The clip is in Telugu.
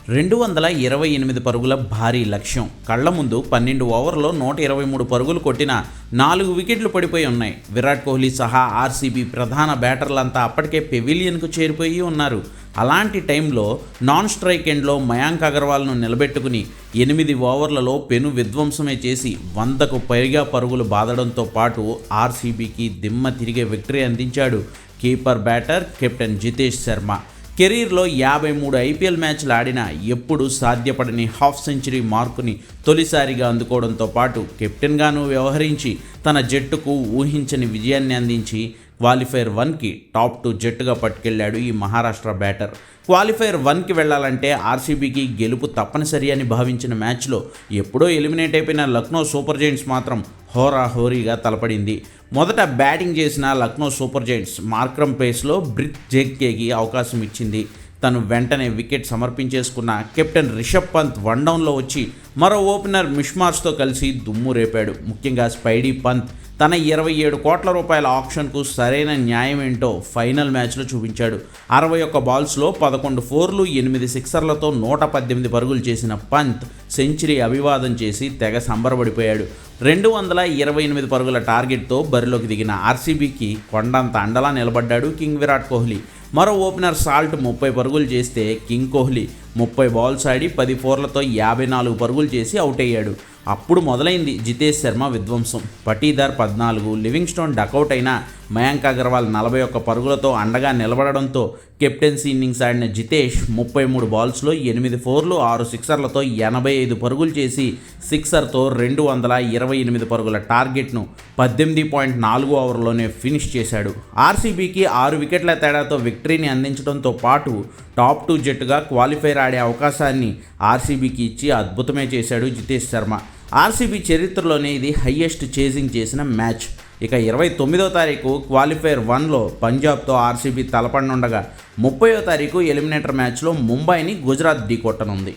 228 పరుగుల భారీ లక్ష్యం కళ్ల ముందు 12 ఓవర్లలో 123 పరుగులు కొట్టిన 4 వికెట్లు పడిపోయి ఉన్నాయి. విరాట్ కోహ్లీ సహా ఆర్సీబీ ప్రధాన బ్యాటర్లంతా అప్పటికే పెవిలియన్కు చేరిపోయి ఉన్నారు. అలాంటి టైంలో నాన్ స్ట్రైక్ ఎండ్లో మయాంక్ అగర్వాల్ను నిలబెట్టుకుని 8 ఓవర్లలో పెను విధ్వంసమే చేసి 100కు పైగా పరుగులు బాదడంతో పాటు ఆర్సీబీకి దిమ్మ తిరిగే విక్టరీ అందించాడు keeper batter captain Jitesh Sharma. కెరీర్లో 53 ఐపీఎల్ మ్యాచ్లు ఆడినా ఎప్పుడు సాధ్యపడని హాఫ్ సెంచరీ మార్కుని తొలిసారిగా అందుకోవడంతో పాటు కెప్టెన్గాను వ్యవహరించి తన జట్టుకు ఊహించని విజయాన్ని అందించి క్వాలిఫైర్ 1కి టాప్ 2 జట్టుగా పట్టుకెళ్లాడు ఈ మహారాష్ట్ర బ్యాటర్. క్వాలిఫైర్ 1కి వెళ్లాలంటే ఆర్సీబీకి గెలుపు తప్పనిసరి అని భావించిన మ్యాచ్లో ఎప్పుడో ఎలిమినేట్ అయిపోయిన లక్నో సూపర్ జైంట్స్ మాత్రం హోరాహోరీగా తలపడింది. మొదట బ్యాటింగ్ చేసిన లక్నో సూపర్ జైంట్స్ మార్క్రమ్ పేస్లో బ్రిత్ జేక్కేకి అవకాశం ఇచ్చింది. తను వెంటనే వికెట్ సమర్పించేసుకున్న కెప్టెన్ రిషబ్ పంత్ వన్డౌన్లో వచ్చి మరో ఓపెనర్ మిష్మార్ష్తో కలిసి దుమ్ము రేపాడు. ముఖ్యంగా స్పైడీ పంత్ తన 27 కోట్ల రూపాయల ఆక్షన్కు సరైన న్యాయం ఏంటో ఫైనల్ మ్యాచ్లో చూపించాడు. 61 బాల్స్లో 11 ఫోర్లు 8 సిక్సర్లతో 118 పరుగులు చేసిన పంత్ సెంచరీ అభివాదం చేసి తెగ సంబరపడిపోయాడు. 228 పరుగుల టార్గెట్తో బరిలోకి దిగిన ఆర్సీబీకి కొండంత అండలా నిలబడ్డాడు కింగ్ విరాట్ కోహ్లీ. మరో ఓపెనర్ సాల్ట్ 30 పరుగులు చేస్తే కింగ్ కోహ్లీ 30 బాల్స్ ఆడి 10 ఫోర్లతో 54 పరుగులు చేసి అవుట్ అయ్యాడు. అప్పుడు మొదలైంది జితేష్ శర్మ విధ్వంసం. పటీదార్ 14, లివింగ్స్టోన్ డకౌట్ అయినా మయాంక్ అగర్వాల్ 41 పరుగులతో అండగా నిలబడడంతో కెప్టెన్సీ ఇన్నింగ్స్ ఆడిన జితేష్ 33 బాల్స్లో 8 ఫోర్లు 6 సిక్సర్లతో 85 పరుగులు చేసి సిక్సర్తో 228 పరుగుల టార్గెట్ను 18.4 ఓవర్లోనే ఫినిష్ చేశాడు. ఆర్సీబీకి 6 వికెట్ల తేడాతో విక్టరీని అందించడంతో పాటు టాప్ 2 జట్టుగా క్వాలిఫైర్ ఆడే అవకాశాన్ని ఆర్సీబీకి ఇచ్చి అద్భుతమే చేశాడు జితేష్ శర్మ. ఆర్సీబీ చరిత్రలోనే ఇది హయ్యెస్ట్ చేజింగ్ చేసిన మ్యాచ్. ఇక 29వ తారీఖు క్వాలిఫైర్ 1లో పంజాబ్తో ఆర్సీబీ తలపడనుండగా 30వ తారీఖు ఎలిమినేటర్ మ్యాచ్లో ముంబైని గుజరాత్ ఢీకొట్టనుంది.